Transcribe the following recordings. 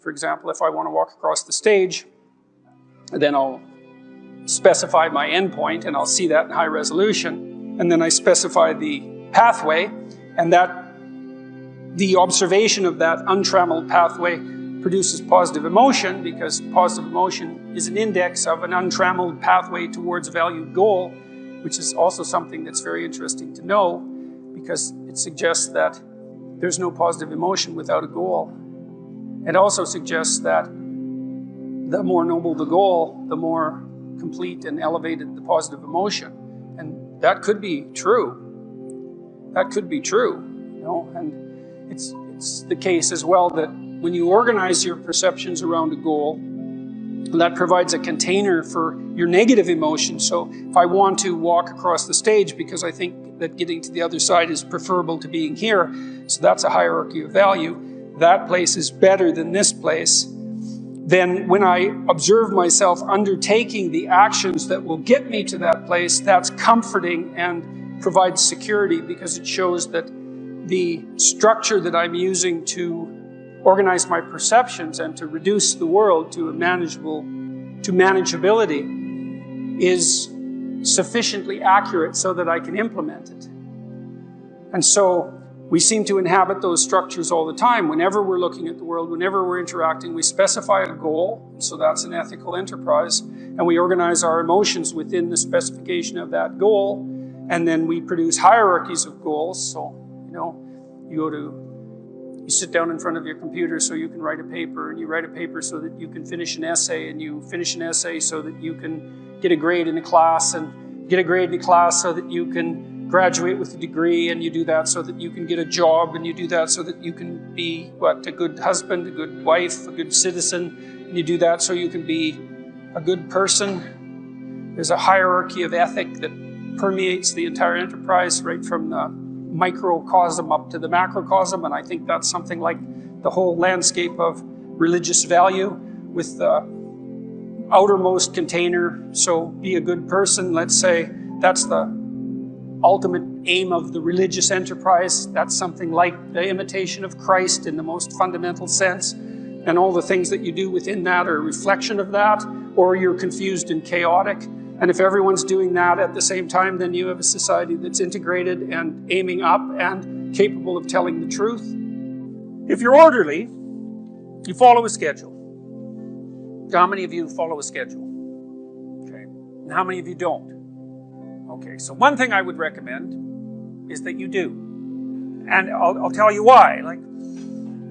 For example, if I want to walk across the stage, then I'll specify my endpoint, and I'll see that in high resolution. And then I specify the pathway, and the observation of that untrammeled pathway produces positive emotion, because positive emotion is an index of an untrammeled pathway towards a valued goal, which is also something that's very interesting to know, because it suggests that there's no positive emotion without a goal. It also suggests that the more noble the goal, the more complete and elevated the positive emotion. And that could be true. That could be true, and it's the case as well that when you organize your perceptions around a goal, that provides a container for your negative emotions. So if I want to walk across the stage because I think that getting to the other side is preferable to being here, so that's a hierarchy of value, that place is better than this place, then when I observe myself undertaking the actions that will get me to that place, that's comforting and provides security, because it shows that the structure that I'm using to organize my perceptions and to reduce the world to manageability is sufficiently accurate so that I can implement it. And so we seem to inhabit those structures all the time. Whenever we're looking at the world, whenever we're interacting, we specify a goal, so that's an ethical enterprise, and we organize our emotions within the specification of that goal, and then we produce hierarchies of goals. So, you sit down in front of your computer so you can write a paper, and you write a paper so that you can finish an essay, and you finish an essay so that you can get a grade in a class, and get a grade in a class so that you can graduate with a degree, and you do that so that you can get a job, and you do that so that you can be, a good husband, a good wife, a good citizen, and you do that so you can be a good person. There's a hierarchy of ethic that permeates the entire enterprise, right from the microcosm up to the macrocosm, and I think that's something like the whole landscape of religious value, with the outermost container. So be a good person, let's say, that's the ultimate aim of the religious enterprise. That's something like the imitation of Christ in the most fundamental sense, and all the things that you do within that are a reflection of that, or you're confused and chaotic. And if everyone's doing that at the same time, then you have a society that's integrated and aiming up and capable of telling the truth. If you're orderly, you follow a schedule. How many of you follow a schedule? Okay. And how many of you don't? Okay, so one thing I would recommend is that you do. And I'll tell you why.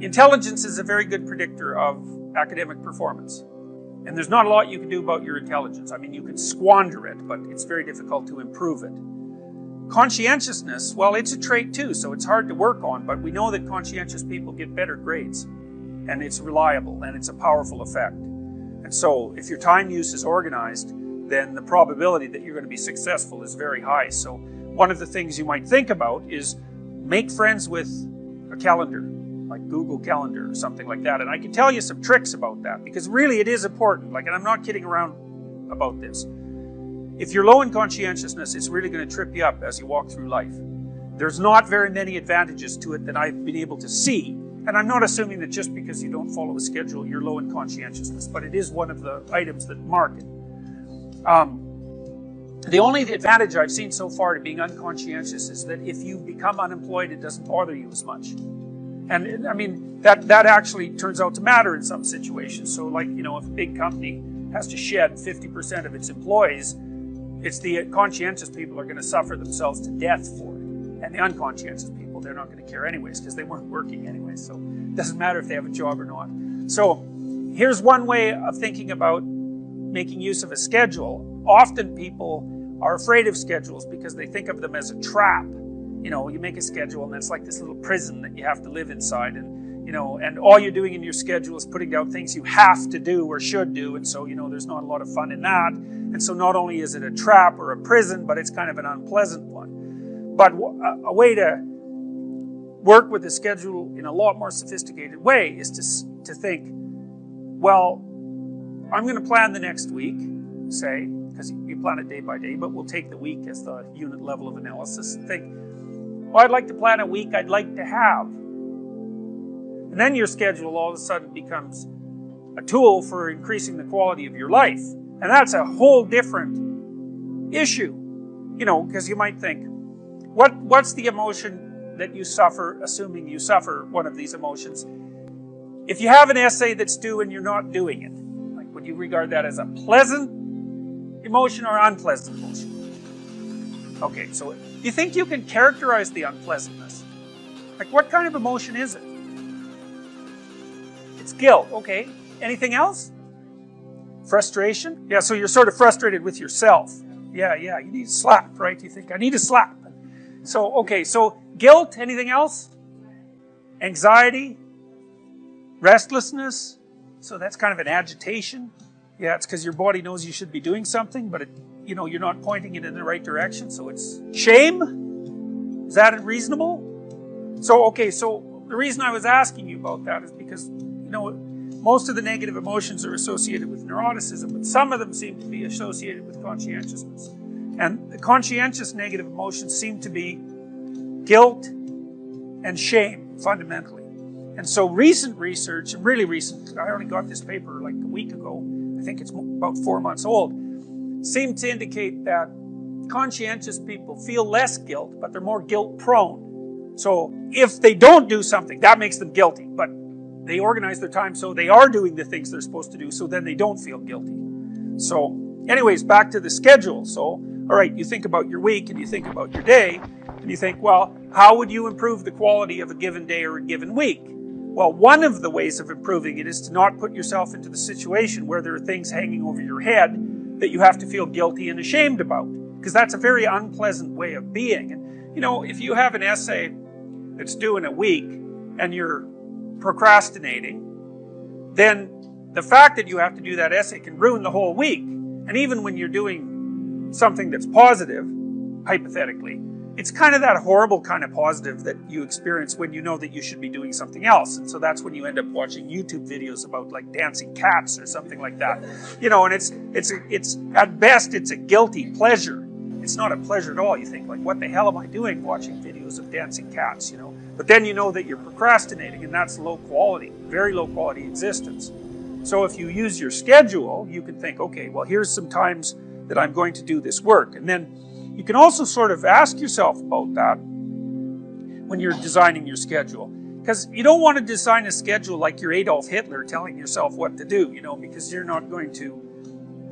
Intelligence is a very good predictor of academic performance. And there's not a lot you can do about your intelligence. I mean, you can squander it, but it's very difficult to improve it. Conscientiousness, well, it's a trait too, so it's hard to work on, but we know that conscientious people get better grades. And it's reliable, and it's a powerful effect. And so, if your time use is organized, then the probability that you're going to be successful is very high. So, one of the things you might think about is make friends with a calendar, like Google Calendar or something like that. And I can tell you some tricks about that, because really it is important. And I'm not kidding around about this. If you're low in conscientiousness, it's really going to trip you up as you walk through life. There's not very many advantages to it that I've been able to see. And I'm not assuming that just because you don't follow a schedule, you're low in conscientiousness, but it is one of the items that mark it. The only advantage I've seen so far to being unconscientious is that if you become unemployed, it doesn't bother you as much. And I mean, that actually turns out to matter in some situations. So if a big company has to shed 50% of its employees, it's the conscientious people are going to suffer themselves to death for it. And the unconscientious people, they're not going to care anyways, because they weren't working anyway. So it doesn't matter if they have a job or not. So here's one way of thinking about making use of a schedule. Often people are afraid of schedules because they think of them as a trap. You make a schedule and it's like this little prison that you have to live inside, and all you're doing in your schedule is putting down things you have to do or should do, and so there's not a lot of fun in that. And so not only is it a trap or a prison, but it's kind of an unpleasant one. But a way to work with the schedule in a lot more sophisticated way is to think, well, I'm going to plan the next week, say, because you plan it day by day, but we'll take the week as the unit level of analysis and think, well, I'd like to plan a week I'd like to have. And then your schedule all of a sudden becomes a tool for increasing the quality of your life. And that's a whole different issue. You know, because you might think, what's the emotion that you suffer, assuming you suffer one of these emotions? If you have an essay that's due and you're not doing it, like, would you regard that as a pleasant emotion or unpleasant emotion? Okay, so do you think you can characterize the unpleasantness? Like, what kind of emotion is it? It's guilt, okay. Anything else? Frustration? Yeah, so you're sort of frustrated with yourself. Yeah, you need a slap, right? You think, I need a slap. So, okay, so guilt, anything else? Anxiety? Restlessness? So that's kind of an agitation. Yeah, it's because your body knows you should be doing something, but you're not pointing it in the right direction, so it's shame? Is that reasonable? So, okay, so the reason I was asking you about that is because, most of the negative emotions are associated with neuroticism, but some of them seem to be associated with conscientiousness. And the conscientious negative emotions seem to be guilt and shame, fundamentally. And so recent research, really recent, I only got this paper like a week ago, I think it's about 4 months old, seem to indicate that conscientious people feel less guilt, but they're more guilt prone. So if they don't do something, that makes them guilty, but they organize their time so they are doing the things they're supposed to do, so then they don't feel guilty. So anyways, back to the schedule. So, all right, you think about your week and you think about your day, and you think, well, how would you improve the quality of a given day or a given week? Well, one of the ways of improving it is to not put yourself into the situation where there are things hanging over your head that you have to feel guilty and ashamed about, because that's a very unpleasant way of being. And, if you have an essay that's due in a week and you're procrastinating, then the fact that you have to do that essay can ruin the whole week. And even when you're doing something that's positive, hypothetically, it's kind of that horrible kind of positive that you experience when you know that you should be doing something else. And so that's when you end up watching YouTube videos about like dancing cats or something like that. And it's at best, it's a guilty pleasure. It's not a pleasure at all. You think, like, what the hell am I doing watching videos of dancing cats, But then you know that you're procrastinating, and that's low quality, very low quality existence. So if you use your schedule, you can think, okay, well, here's some times that I'm going to do this work. And then you can also sort of ask yourself about that when you're designing your schedule. Because you don't want to design a schedule like you're Adolf Hitler telling yourself what to do, because you're not going to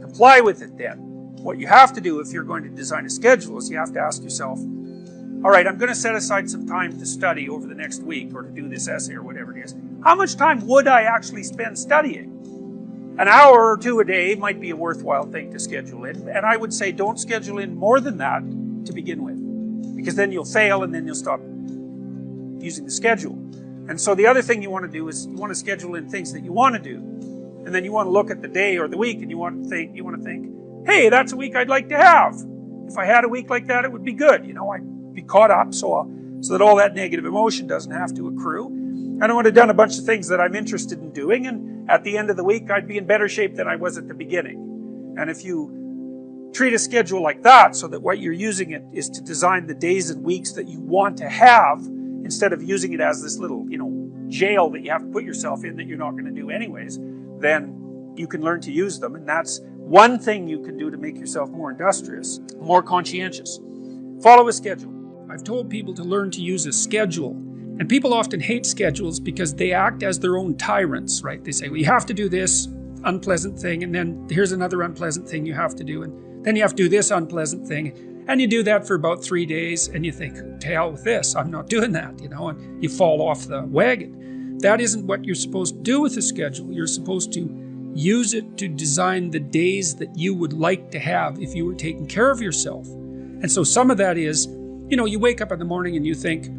comply with it then. What you have to do if you're going to design a schedule is you have to ask yourself, all right, I'm going to set aside some time to study over the next week or to do this essay or whatever it is. How much time would I actually spend studying? An hour or two a day might be a worthwhile thing to schedule in, and I would say don't schedule in more than that to begin with, because then you'll fail and then you'll stop using the schedule. And so the other thing you want to do is you want to schedule in things that you want to do, and then you want to look at the day or the week and you want to think, hey, that's a week I'd like to have. If I had a week like that, it would be good. I'd be caught up so that all that negative emotion doesn't have to accrue. And I would have done a bunch of things that I'm interested in doing, and at the end of the week, I'd be in better shape than I was at the beginning. And if you treat a schedule like that, so that what you're using it is to design the days and weeks that you want to have, instead of using it as this little, jail that you have to put yourself in that you're not going to do anyways, then you can learn to use them. And that's one thing you can do to make yourself more industrious, more conscientious. Follow a schedule. I've told people to learn to use a schedule. And people often hate schedules because they act as their own tyrants, right? They say, well, you have to do this unpleasant thing, and then here's another unpleasant thing you have to do, and then you have to do this unpleasant thing. And you do that for about 3 days, and you think, to hell with this, I'm not doing that, and you fall off the wagon. That isn't what you're supposed to do with a schedule. You're supposed to use it to design the days that you would like to have if you were taking care of yourself. And so some of that is, you wake up in the morning and you think,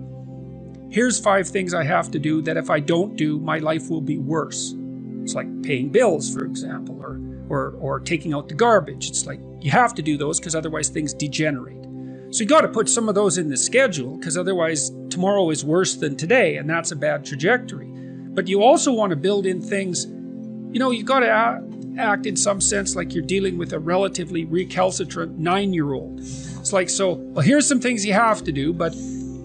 here's 5 things I have to do that if I don't do, my life will be worse. It's like paying bills, for example, or taking out the garbage. It's like you have to do those because otherwise things degenerate. So you got to put some of those in the schedule, because otherwise tomorrow is worse than today, and that's a bad trajectory. But you also want to build in things, you got to act in some sense like you're dealing with a relatively recalcitrant 9-year-old. It's like, well, here's some things you have to do, but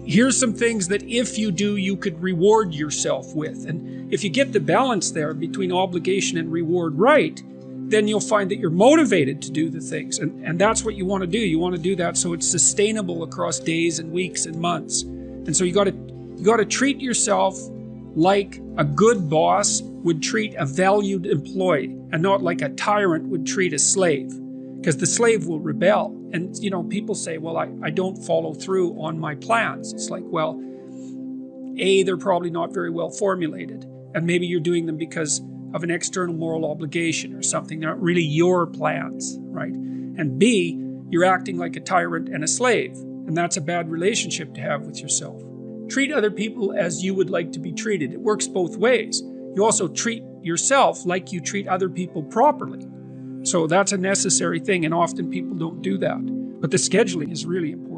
here's some things that if you do, you could reward yourself with. And if you get the balance there between obligation and reward right, then you'll find that you're motivated to do the things. And that's what you want to do. You want to do that so it's sustainable across days and weeks and months. And so you got to treat yourself like a good boss would treat a valued employee, and not like a tyrant would treat a slave, because the slave will rebel. And people say, well, I don't follow through on my plans. It's like, well, A, they're probably not very well formulated, and maybe you're doing them because of an external moral obligation or something. They're not really your plans, right? And B, you're acting like a tyrant and a slave, and that's a bad relationship to have with yourself. Treat other people as you would like to be treated. It works both ways. You also treat yourself like you treat other people properly. So that's a necessary thing, and often people don't do that. But the scheduling is really important.